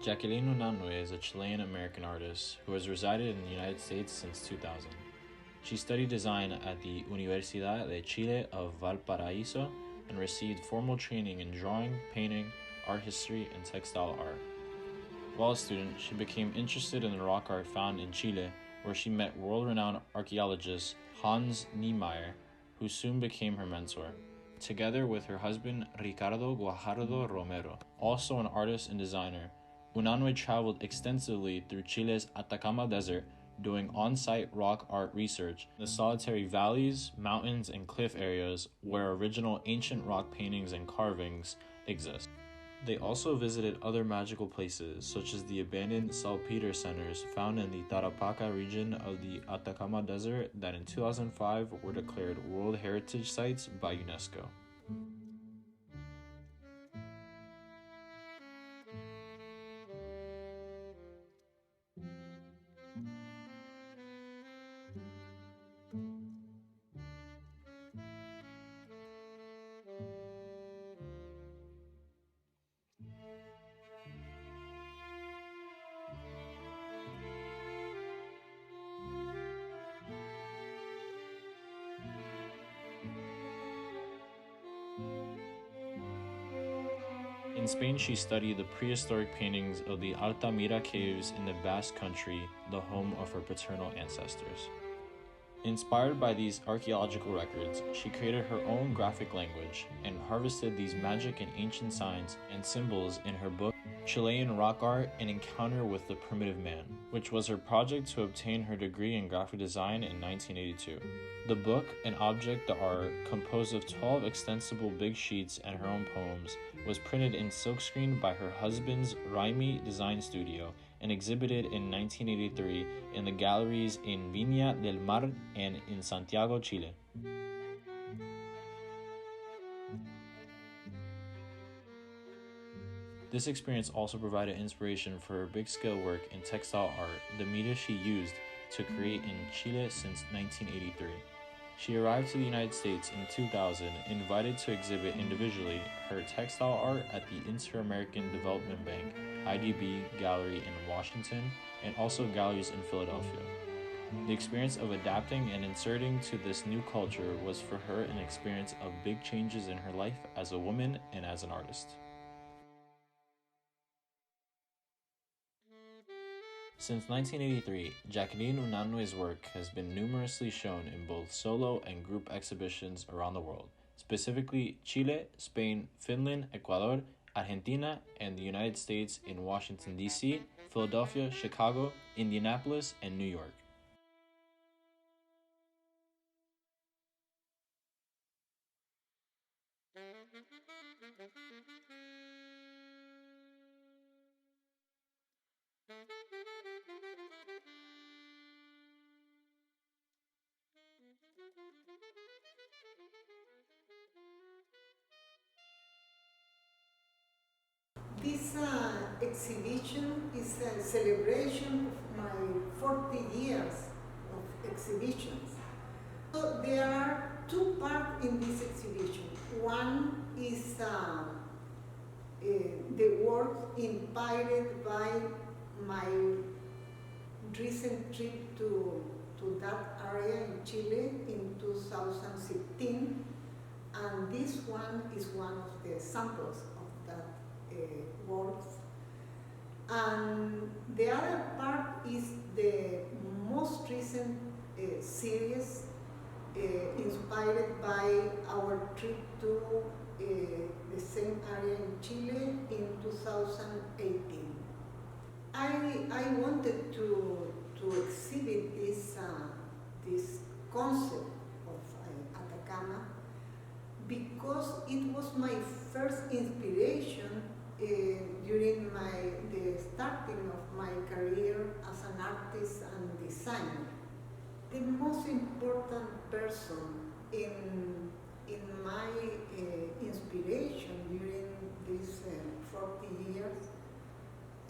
Jacqueline Unanue is a Chilean-American artist who has resided in the United States since 2000. She studied design at the Universidad de Chile of Valparaíso and received formal training in drawing, painting, art history, and textile art. While a student, she became interested in the rock art found in Chile, where she met world-renowned archaeologist Hans Niemeyer, who soon became her mentor. Together with her husband Ricardo Guajardo Romero, also an artist and designer, Unanue traveled extensively through Chile's Atacama desert doing on-site rock art research in the solitary valleys, mountains, and cliff areas where original ancient rock paintings and carvings exist. They also visited other magical places, such as the abandoned Salpeter centers found in the Tarapacá region of the Atacama Desert that in 2005 were declared World Heritage Sites by UNESCO. In Spain, she studied the prehistoric paintings of the Altamira caves in the Basque Country, the home of her paternal ancestors. Inspired by these archaeological records, she created her own graphic language and harvested these magic and ancient signs and symbols in her book, Chilean Rock Art: An Encounter with the Primitive Man, which was her project to obtain her degree in graphic design in 1982. The book, an object d'art composed of 12 extensible big sheets and her own poems, was printed in silkscreen by her husband's Raimi Design Studio and exhibited in 1983 in the galleries in Viña del Mar and in Santiago, Chile. This experience also provided inspiration for her big-scale work in textile art, the media she used to create in Chile since 1983. She arrived to the United States in 2000, invited to exhibit individually her textile art at the Inter-American Development Bank IDB Gallery in Washington and also galleries in Philadelphia. The experience of adapting and inserting to this new culture was for her an experience of big changes in her life as a woman and as an artist. Since 1983, Jacqueline Unanue's work has been numerously shown in both solo and group exhibitions around the world, specifically Chile, Spain, Finland, Ecuador, Argentina, and the United States in Washington, D.C., Philadelphia, Chicago, Indianapolis, and New York. This exhibition is a celebration of my 40 years of exhibitions. So there are two parts in this exhibition. One is the work inspired by my recent trip to that area in Chile in 2016, and this one is one of the samples of that works. And the other part is the most recent series inspired by our trip to the same area in Chile in 2018. I wanted to exhibit this concept of Atacama because it was my first inspiration during the starting of my career as an artist and designer. The most important person in my inspiration during these 40 years,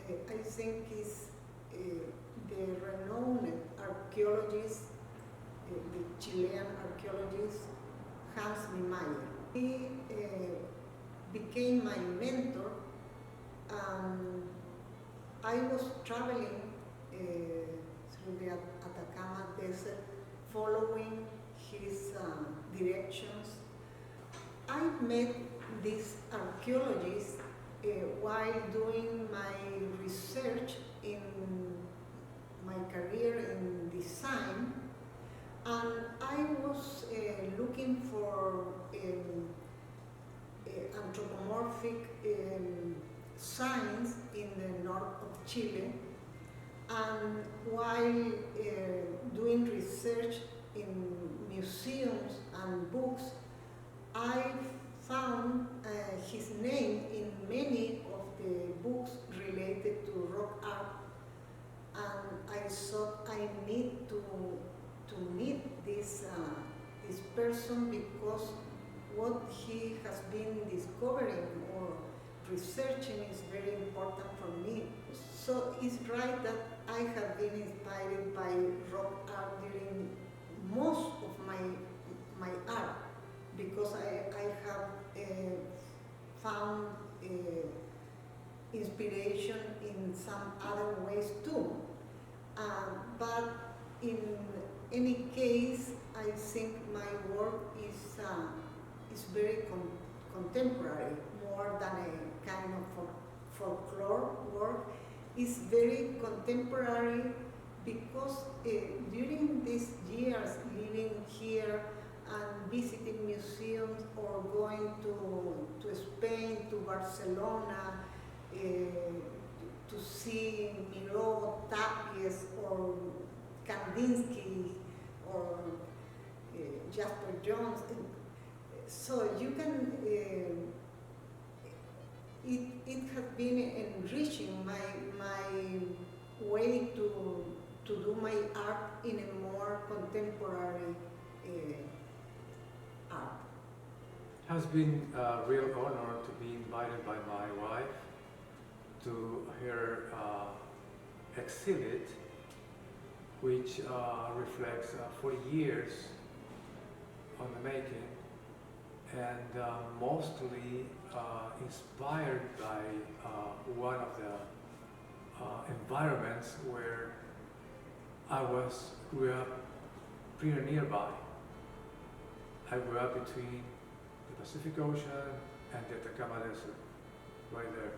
I think is the renowned archaeologist, the Chilean archaeologist Hans Niemeyer. He became my mentor. I was traveling through the Atacama Desert, following his directions. I met this archaeologist while doing my research in my career in design, and I was looking for anthropomorphic signs in the north of Chile, and while doing research in museums and books, I found his name in many of the books related to rock art, and I thought I need to meet this person, because what he has been discovering or researching is very important for me. So it's right that I have been inspired by rock art during most of my art, because I have found inspiration in some other ways too. But in any case, I think my work is very contemporary, more than a kind of folklore work. It's very contemporary because during these years living here and visiting museums or going to Spain, to Barcelona, to see Miró, Tapies, or Kandinsky, or Jasper Jones. So you can, it has been enriching my way to do my art in a more contemporary art. It has been a real honor to be invited by my wife to her exhibit, which reflects 40 years on the making, and mostly inspired by one of the environments where I grew up pretty nearby. I grew up between the Pacific Ocean and the Atacama Desert, right there.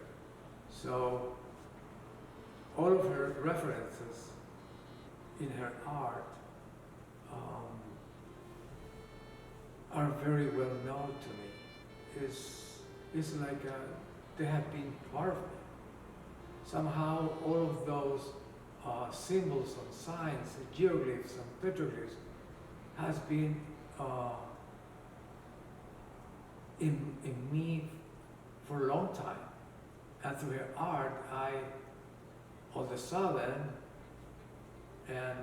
So all of her references in her art are very well known to me. It's like they have been part of me. Somehow all of those symbols and signs, geoglyphs and petroglyphs has been in me for a long time. And through her art, I, all of a sudden, and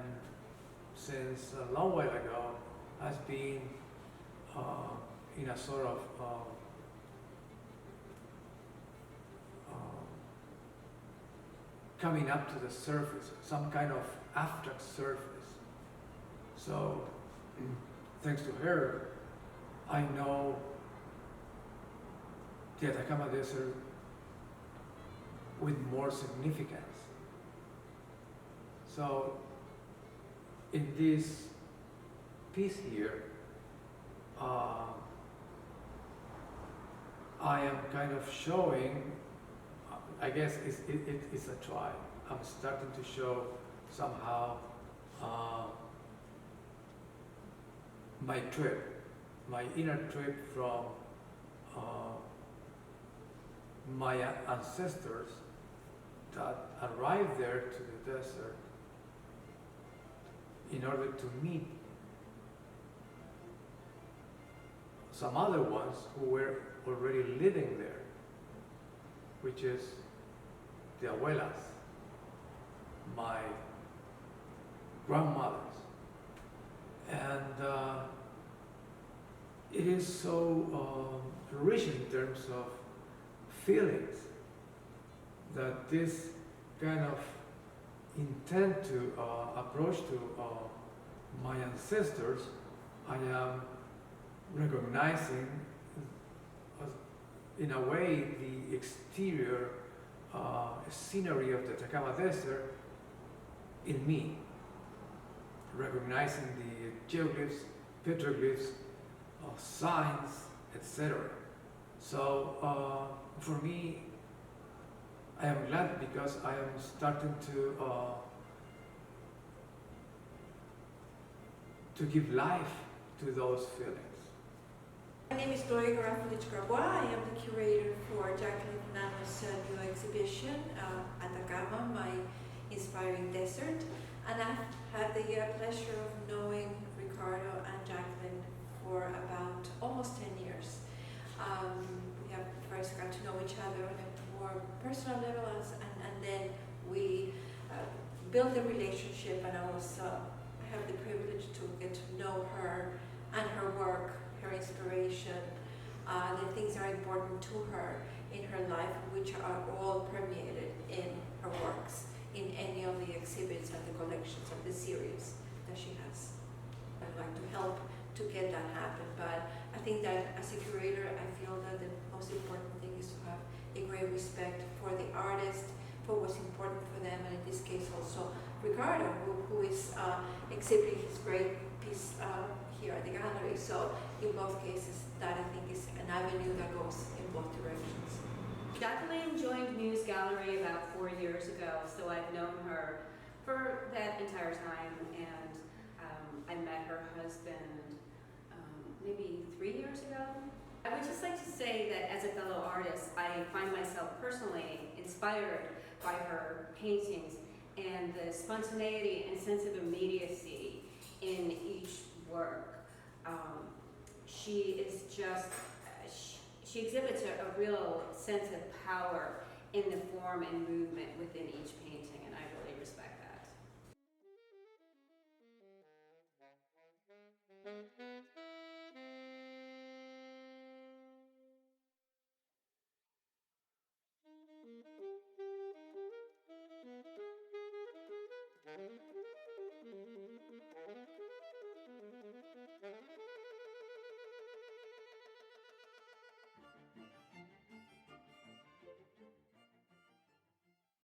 since a long while ago, has been in a sort of coming up to the surface, some kind of abstract surface. So, thanks to her, I know the Atacama Desert with more significance. So, in this piece here, I am kind of showing, I guess it's a try. I'm starting to show somehow my trip, my inner trip from my ancestors that arrived there to the desert in order to meet some other ones who were already living there, which is the abuelas, my grandmothers. And it is so rich in terms of feelings that this kind of intent to approach to my ancestors, I am recognizing in a way the exterior scenery of the Atacama Desert in me, recognizing the geoglyphs, petroglyphs, signs, etc. So for me, I am glad because I am starting to give life to those feelings. My name is Gloria Garafovich-Grabois. I am the curator for Jacqueline Unanue's new exhibition, Atacama, My Inspiring Desert. And I've had the pleasure of knowing Ricardo and Jacqueline for about almost 10 years. We have first got to know each other on a more personal level, and then we built a relationship, and I have the privilege to get to know her and her work, her inspiration, the things that are important to her in her life, which are all permeated in her works, in any of the exhibits and the collections of the series that she has. I'd like to help to get that happen, but I think that as a curator, I feel that the most important thing is to have a great respect for the artist, for what's important for them, and in this case also Ricardo, who is exhibiting his great piece here at the gallery. So in both cases, that I think is an avenue that goes in both directions. Jacqueline joined Muse Gallery about 4 years ago, so I've known her for that entire time, and I met her husband maybe 3 years ago. I would just like to say that as a fellow artist, I find myself personally inspired by her paintings and the spontaneity and sense of immediacy in each work. She is just, she exhibits a real sense of power in the form and movement within each painting, and I really respect that.